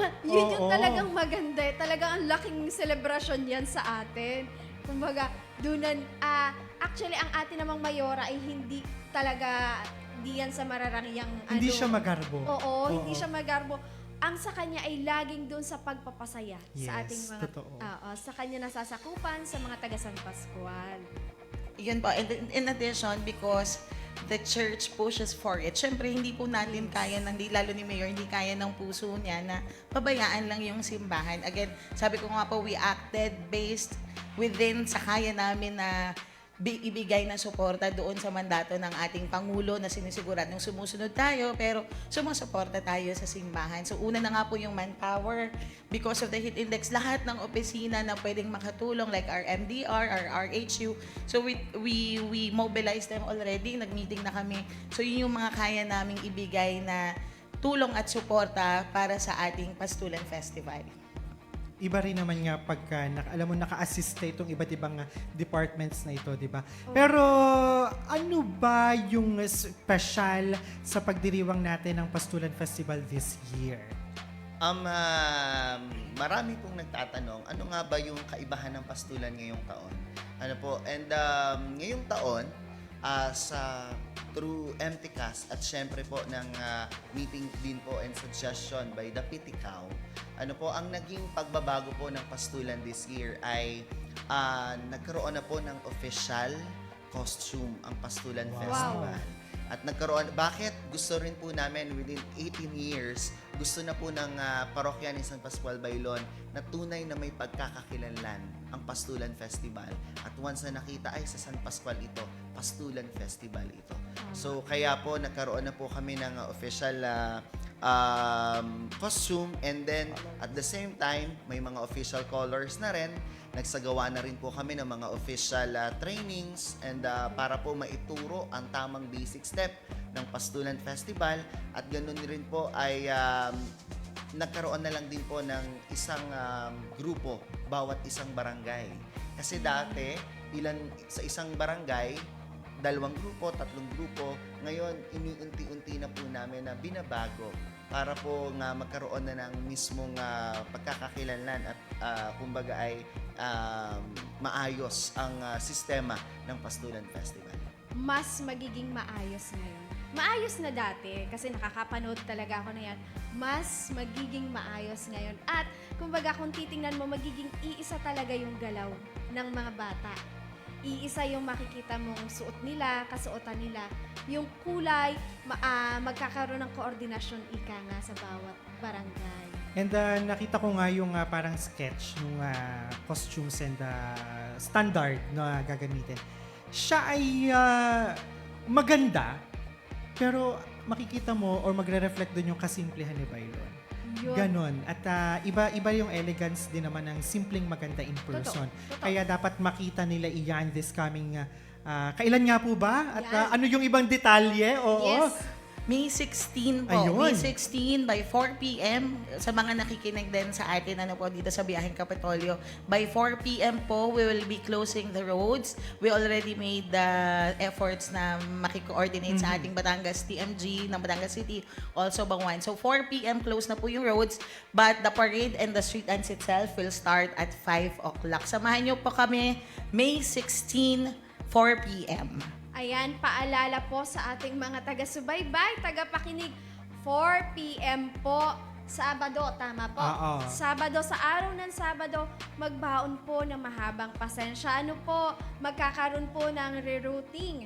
Oo. talagang maganda. Talagang ang laking celebration yan sa atin. Kumbaga, actually, ang atin namang mayora ay hindi yan sa mararangyang Hindi siya magarbo. Oo, hindi siya magarbo. Ang sa kanya ay laging doon sa pagpapasaya sa Yes, ating mga totoo. sa kanya nasasakupan sa mga taga San Pascual. Yun po. And in addition, because the church pushes for it, syempre hindi po natin kaya, lalo ni Mayor, hindi kaya ng puso niya na pabayaan lang yung simbahan. Again, sabi ko nga po, we acted based within sa kaya namin na ibigay na suporta doon sa mandato ng ating Pangulo na sinisiguradong sumusunod tayo, pero sumusuporta tayo sa simbahan. So una na nga po yung manpower, because of the heat index, lahat ng opisina na pwedeng makatulong, like our MDR, our RHU, so we mobilize them already, nag-meeting na kami. So yun yung mga kaya naming ibigay na tulong at suporta para sa ating Pastulan Festival. Iba rin naman nga pagka, alam mo, naka-assist na itong iba't ibang departments na ito, di ba? Pero ano ba yung special sa pagdiriwang natin ng Pastulan Festival this year? Marami pong nagtatanong, ano nga ba yung kaibahan ng Pastulan ngayong taon? And ngayong taon, sa through MTCAS at syempre po ng meeting din po and suggestion by the PTCAO, ano po, ang naging pagbabago po ng Pastulan this year ay nagkaroon na po ng official costume ang Pastulan Festival. At nagkaroon, bakit? Gusto rin po namin within 18 years, gusto na po ng parokya ni San Pascual Bailon na tunay na may pagkakakilanlan ang Pastulan Festival. At once na nakita, ay sa San Pascual ito, Pastulan Festival ito. So kaya po nagkaroon na po kami ng official costume, and then at the same time, may mga official colors na rin. Nagsagawa na rin po kami ng mga official trainings and para po maituro ang tamang basic step ng Pastulan Festival, at ganun rin po ay nagkaroon na lang din po ng isang grupo bawat isang barangay. Kasi dati, sa isang barangay, 2 grupo, 3 grupo, ngayon iniunti-unti na po namin na binabago para po nga magkaroon na ng mismong pagkakakilanlan at kumbaga ay maayos ang sistema ng Pastulan Festival. Mas magiging maayos ngayon. Maayos na dati kasi nakakapanood talaga ako na yan. Mas magiging maayos ngayon. At kumbaga kung titingnan mo, magiging iisa talaga yung galaw ng mga bata. Iisa yung makikita mong suot nila, kasuotan nila. Yung kulay, magkakaroon ng koordinasyon ika nga sa bawat barangay. And nakita ko nga yung parang sketch ng costumes and standard na gagamitin. Siya ay maganda, pero makikita mo or magre-reflect doon yung kasimplihan ni Bailon. Yun. Ganon. At iba yung elegance din naman ng simpleng maganda in person. Totoo. Kaya dapat makita nila iyan this coming... kailan nga po ba? At Yan. ano yung ibang detalye? Oo. Yes. May 16 po. Ayun. May 16 by 4 p.m. Sa mga nakikinig din sa atin, ano po, dito sa Biyaheng Kapitolyo. By 4 p.m. po, we will be closing the roads. We already made the efforts na makikoordinate sa ating Batangas TMG ng Batangas City, also Bangwan. So 4 p.m. close na po yung roads, but the parade and the street dance itself will start at 5 o'clock. Samahan niyo po kami May 16, 4 p.m. Ayan, paalala po sa ating mga taga-subaybay, taga-pakinig, 4 p.m. po, Sabado, tama po? Oo. Sabado, sa araw ng Sabado, magbaon po ng mahabang pasensya. Ano po, magkakaroon po ng rerouting.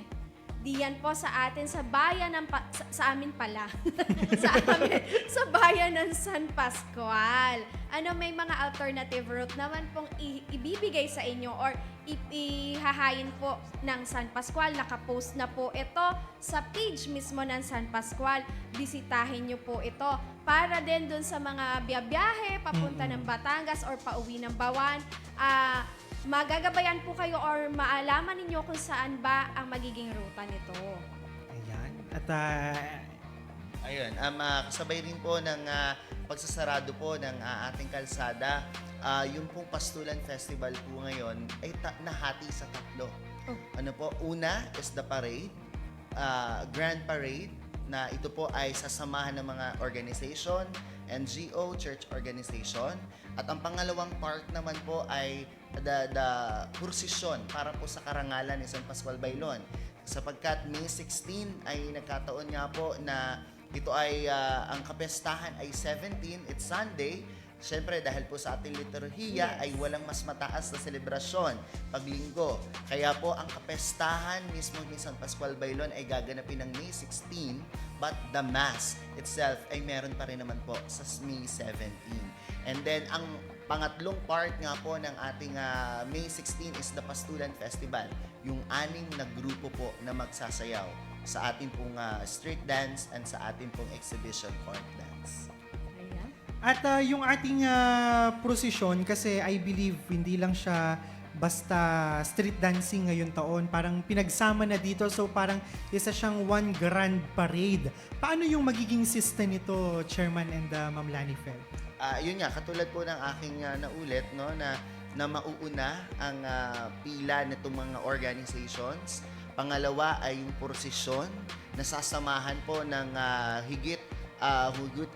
Diyan po sa atin, sa bayan ng, sa amin pala, sa bayan ng San Pascual. Ano, may mga alternative route naman pong ibibigay sa inyo or ihahayin po ng San Pascual. Nakapost na po ito sa page mismo ng San Pascual. Bisitahin nyo po ito para din dun sa mga biyahe, papunta ng Batangas or pauwi ng Bawan. Magagabayan po kayo or maalaman ninyo kung saan ba ang magiging ruta nito. Ayan. At Ayun, kasabay rin po ng pagsasarado po ng ating kalsada, yung pong Pastulan Festival po ngayon ay nahati sa 3. Ano po, una is the parade, Grand Parade, na ito po ay sasamahan ng mga organization, NGO, church organization. At ang pangalawang part naman po ay the prosesyon para po sa karangalan ni San Pascual Bailon. Sapagkat May 16 ay nagkataon nga po na ito ay ang kapestahan ay 17, it's Sunday. Siyempre, dahil po sa ating liturhiya ay walang mas mataas na selebrasyon pag linggo. Kaya po ang kapestahan mismo ni San Pascual Bailon ay gaganapin ng May 16, but the Mass itself ay meron pa rin naman po sa May 17. And then, ang pangatlong part nga po ng ating May 16 is the Pastulan Festival. Yung 6 na grupo po na magsasayaw sa ating pong street dance and sa ating pong exhibition court dance. Ayan. At yung ating prosesyon, kasi I believe hindi lang siya basta street dancing ngayon taon. Parang pinagsama na dito. So parang isa siyang one grand parade. Paano yung magiging system nito, Chairman and Ma'am Lani Fel? Yun nga, katulad po ng aking naulit, no, na mauuna ang pila nitong mga organizations. Pangalawa ay yung prosesyon na sasamahan po ng higit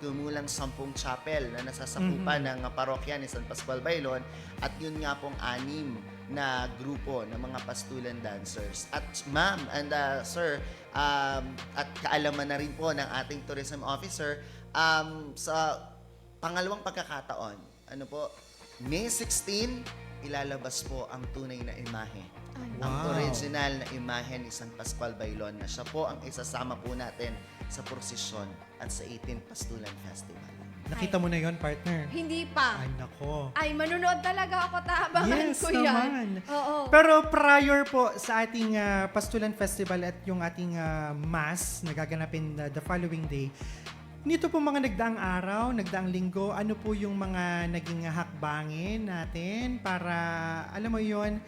kumulang 10 chapel na nasasakupan ng parokya ni San Pascual Bailon, at yun nga pong 6 na grupo ng mga Pastulan dancers. At ma'am and sir, at kaalaman na rin po ng ating tourism officer, sa pangalawang pagkakataon, ano po, May 16, ilalabas po ang tunay na imahe. Ang Wow. original na imahe ni San Pascual Bailon na siya po ang isasama po natin sa prosesyon at sa 18th Pastulan Festival. Nakita mo na yon, partner? Hindi pa. Ay, nako. Ay, manunood talaga ako, tabangan Yes ko yan. naman. Oo. Pero prior po sa ating Pastulan Festival at yung ating mass na gaganapin the following day, nito po mga nagdaang araw, nagdaang linggo, ano po yung mga naging hakbangin natin para, alam mo yon,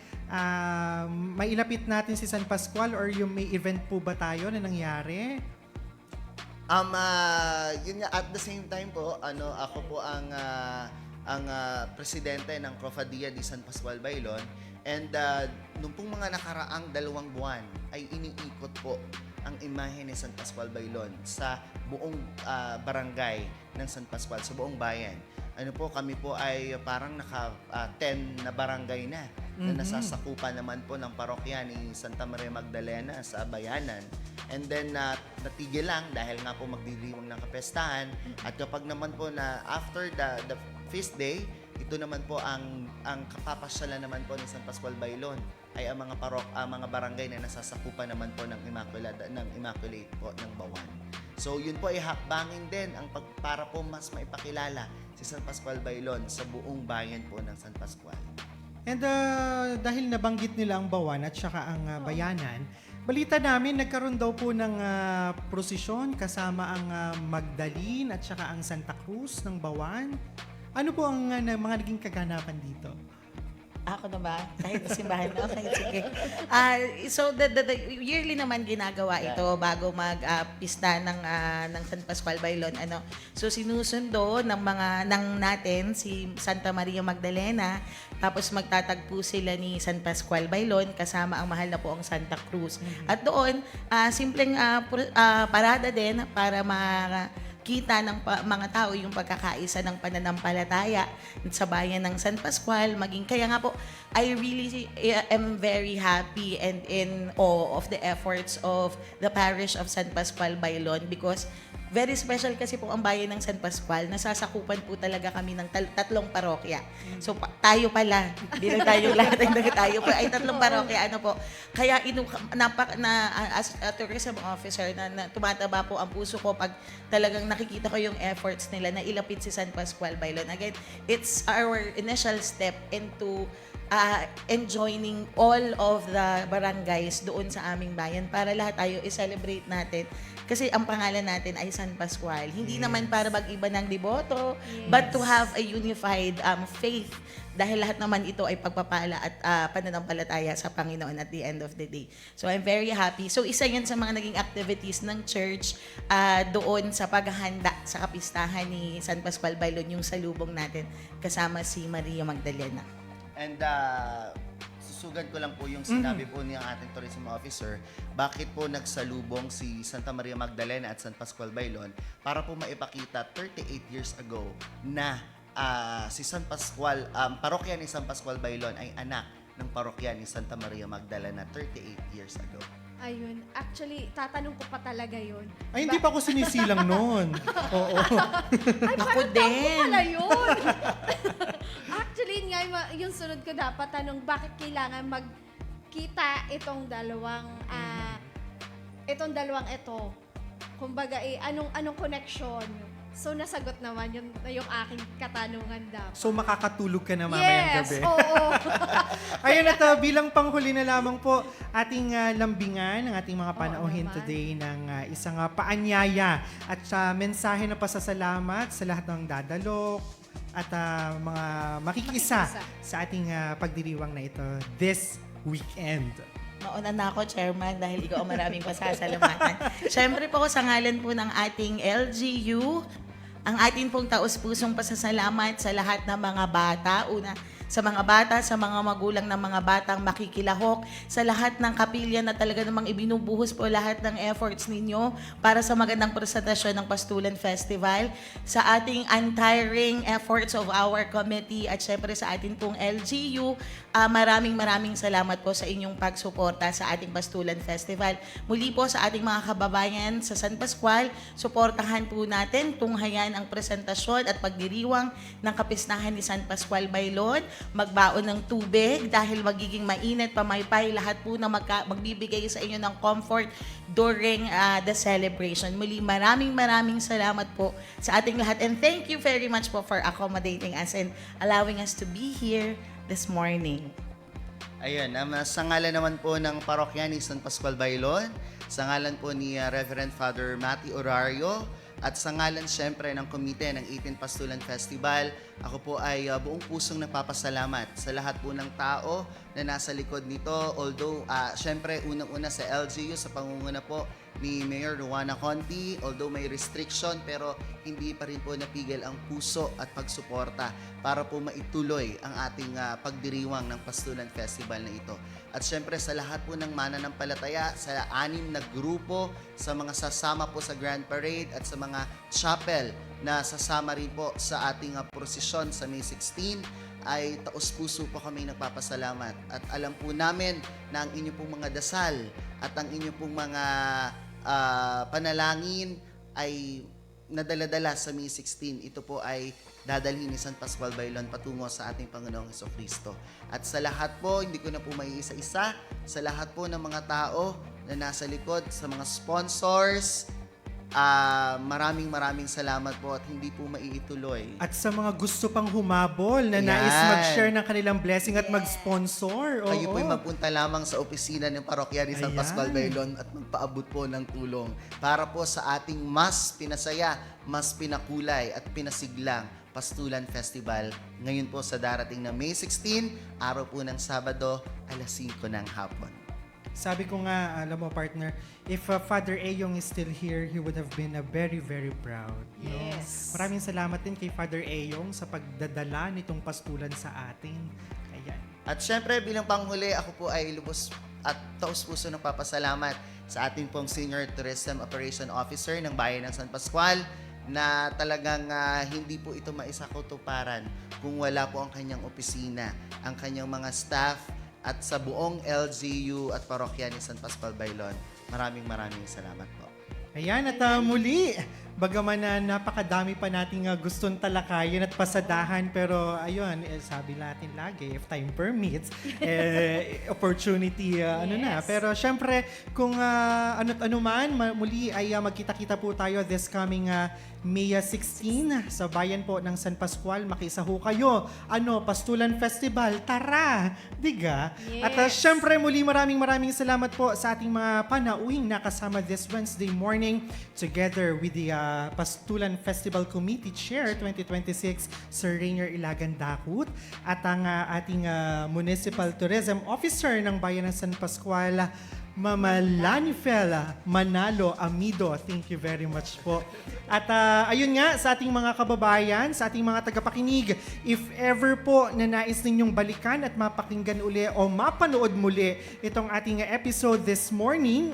mailapit natin si San Pascual or yung may event po ba tayo na nangyari? Yun nga, at the same time po, ako po ang presidente ng Cofradia di San Pascual Bailon, and nung pong mga nakaraang 2 buwan ay iniikot po ang imahe ni San Pascual Bailon sa buong barangay ng San Pascual, sa buong bayan. Kami po ay parang naka 10 na barangay na nasasakupan naman po ng parokya ni Santa Maria Magdalena sa bayanan. And then natigil lang dahil nga po magdiriwang ng kapestahan, at kapag naman po na after the feast day, ito naman po ang kapapasyalan naman po ni San Pascual Bailon ay ang mga barangay na nasasakupan naman po ng Immaculate po ng Bawan. So yun po ay hakbangin din para po mas maipakilala si San Pascual Bailon sa buong bayan po ng San Pascual. And dahil nabanggit nila ang Bawan at saka ang bayanan, balita namin nagkaroon daw po ng prosesyon kasama ang Magdalene at saka ang Santa Cruz ng Bawan. Ano po ang mga naging kaganapan dito? Ako na ba? Kahit sa simbahan na? Okay, sige. So, the yearly naman ginagawa ito bago mag-pista ng San Pascual Bailon. So, sinusundo ng natin si Santa Maria Magdalena, tapos magtatagpo sila ni San Pascual Bailon kasama ang mahal na po ang Santa Cruz. At doon, simpleng parada din para kita ng mga tao yung pagkakaisa ng pananampalataya sa bayan ng San Pascual. Kaya nga po, I really am very happy and in awe of the efforts of the parish of San Pascual Bailon, because very special kasi po ang bayan ng San Pascual. Nasasakupan po talaga kami ng 3 parokya. So, tayo pala. Hindi lang tayo lahat. Tayo po ay 3 parokya. Kaya as a tourism officer, na tumataba po ang puso ko pag talagang nakikita ko yung efforts nila na ilapit si San Pascual Bailon. Again, it's our initial step into enjoining all of the barangays doon sa aming bayan para lahat tayo i-celebrate natin. Kasi ang pangalan natin ay San Pascual. Hindi naman para mag-iba ng deboto, but to have a unified faith, dahil lahat naman ito ay pagpapala at pananampalataya sa Panginoon at the end of the day. So I'm very happy. So isa yan sa mga naging activities ng church doon sa paghahanda sa kapistahan ni San Pascual Bailon, yung salubong natin kasama si Maria Magdalena. And susugan ko lang po yung sinabi po ng ating tourism officer, bakit po nagsalubong si Santa Maria Magdalena at San Pascual Bailon, para po maipakita 38 years ago na si San Pascual, parokya ni San Pascual Bailon ay anak ng parokya ni Santa Maria Magdalena 38 years ago. Ayun. Actually, tatanong ko pa talaga yun. Ay, hindi pa ako sinisilang noon. Oo. Ay, Ako parang din. ko pala yun. Actually, nga, yung sunod ko dapat tanong, bakit kailangan magkita itong dalawang ito? Kumbaga, anong connection? So, nasagot naman yung aking katanungan dapat. So, makakatulog ka na mamayang gabi. Yes, oo. Ayun at bilang panghuli na lamang po, ating lambingan ng ating mga panauhin naman. today ng isang paanyaya at mensahe na pasasalamat sa lahat ng dadalok at mga makikisa sa ating pagdiriwang na ito this weekend. Mauna na ako, Chairman, dahil ikaw ang maraming pasasalamatan. Siyempre po, sa ngalan po ng ating LGU, ang ating pong taus-pusong pasasalamat sa lahat ng mga bata. Una, sa mga bata, sa mga magulang ng mga batang makikilahok, sa lahat ng kapilya na talaga namang ibinubuhos po lahat ng efforts ninyo para sa magandang presentasyon ng Pastulan Festival, sa ating untiring efforts of our committee at syempre sa atin pong LGU. Maraming salamat po sa inyong pagsuporta sa ating Pastulan Festival. Muli po sa ating mga kababayan sa San Pascual, suportahan po natin, tunghayan ang presentasyon at pagdiriwang ng kapisnahan ni San Pascual Bailon. Magbaon ng tubig dahil magiging mainit, pamaypay, lahat po na magbibigay sa inyo ng comfort during the celebration. Muli, maraming salamat po sa ating lahat, and thank you very much po for accommodating us and allowing us to be here this morning. Ayun, sa ngalan naman po ng parokya ni San Pascual Bailon, sa ngalan po ni Reverend Father Matty Orario, at sa ngalan siyempre ng komite ng 18th Pastulan Festival, ako po ay buong pusong nagpapasalamat sa lahat po ng tao na nasa likod nito. Although, siyempre unang-una sa LGU, sa pangunguna po ni Mayor Ruana Conti, although may restriction, pero hindi pa rin po napigil ang puso at pagsuporta para po maituloy ang ating pagdiriwang ng Pastulan Festival na ito. At syempre sa lahat po ng mananampalataya, sa 6 na grupo, sa mga sasama po sa Grand Parade at sa mga chapel na sasama rin po sa ating prosesyon sa May 16, ay taos-puso po kami nagpapasalamat. At alam po namin na ang inyong pong mga dasal at ang inyong pong mga panalangin ay nadala-dala sa May 16. Ito po ay dadalhin ni San Pascual Bailon patungo sa ating Panginoong Jesucristo. At sa lahat po, hindi ko na po maiisa-isa, sa lahat po ng mga tao na nasa likod, sa mga sponsors, maraming salamat po at hindi po maiituloy. At sa mga gusto pang humabol na nais Yan. mag-share ng kanilang blessing at mag-sponsor. Oo. Kayo po'y mapunta lamang sa opisina ng parokya ni San Ayan. Pascual Bailon at magpaabot po ng tulong para po sa ating mas pinasaya, mas pinakulay at pinasiglang Pastulan Festival ngayon po sa darating na May 16, araw po ng Sabado, alas 5 ng hapon. Sabi ko nga, alam mo partner, if Father Eyong is still here, he would have been very proud. No? Yes. Maraming salamat din kay Father Eyong sa pagdadala nitong pastulan sa atin. Ayan. At syempre, bilang panghuli, ako po ay lubos at taos-puso ng papasalamat sa ating pong Senior Tourism Operation Officer ng Bayan ng San Pascual na talagang hindi po ito maisakutuparan kung wala po ang kanyang opisina, ang kanyang mga staff, at sa buong LGU at parokya ni San Pascual Bailon. Maraming salamat po. Ayan, at muli, bagaman na napakadami pa nating gustong talakayin at pasadahan, pero ayun, sabi natin lagi, if time permits, opportunity, ano na. Pero syempre, kung ano man, muli ay magkita-kita po tayo this coming May 16 sa bayan po ng San Pascual. Makisaho kayo. Pastulan Festival. Tara! Diga? Yes. At syempre muli maraming salamat po sa ating mga panauhing nakasama this Wednesday morning together with the Pastulan Festival Committee Chair 2026, Sir Rainier Ilagan Dakut, at ang ating Municipal Tourism Officer ng bayan ng San Pascual, Mama Lanifel Manalo Amido. Thank you very much po. At ayun nga, sa ating mga kababayan, sa ating mga tagapakinig, if ever po na nais ninyong balikan at mapakinggan uli o mapanood muli itong ating episode this morning,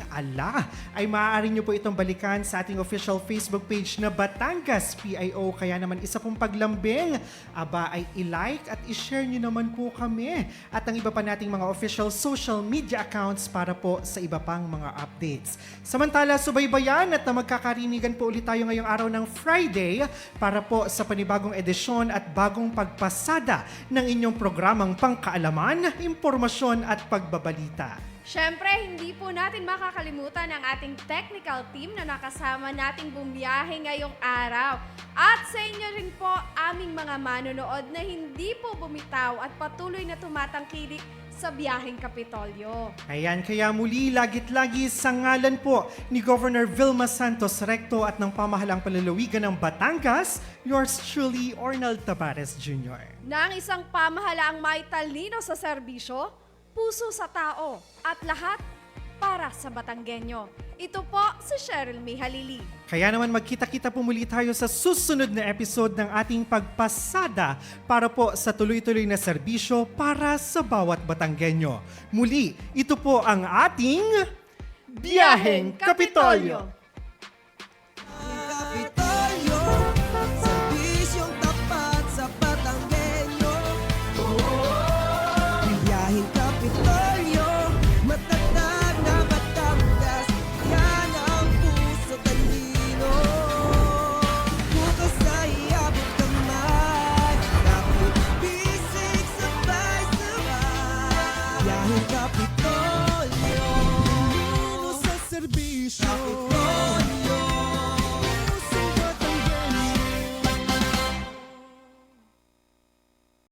ay maaari nyo po itong balikan sa ating official Facebook page na Batangas PIO. Kaya naman isa pong paglambing, ay i-like at i-share nyo naman po kami at ang iba pa nating mga official social media accounts para po sa iba pang mga updates. Samantala, subaybayan at magkakarinigan po ulit tayo ngayong araw ng Friday para po sa panibagong edisyon at bagong pagpasada ng inyong programang pangkaalaman, impormasyon at pagbabalita. Siyempre, hindi po natin makakalimutan ang ating technical team na nakasama nating bumiyahe ngayong araw. At sa inyo rin po, aming mga manonood na hindi po bumitaw at patuloy na tumatangkilik sa biyaheng Kapitolyo. Ayan, kaya muli, lagit-lagi sa ngalan po ni Governor Vilma Santos Recto at ng Pamahalang Palalawigan ng Batangas, yours truly, Ornald Tabares Jr. Na ang isang pamahalaang may talino sa serbisyo, puso sa tao, at lahat para sa Batanggenyo. Ito po si Cheryl May Halili. Kaya naman magkita-kita po muli tayo sa susunod na episode ng ating pagpasada para po sa tuloy-tuloy na serbisyo para sa bawat Batanggenyo. Muli, ito po ang ating Biyaheng Kapitolyo.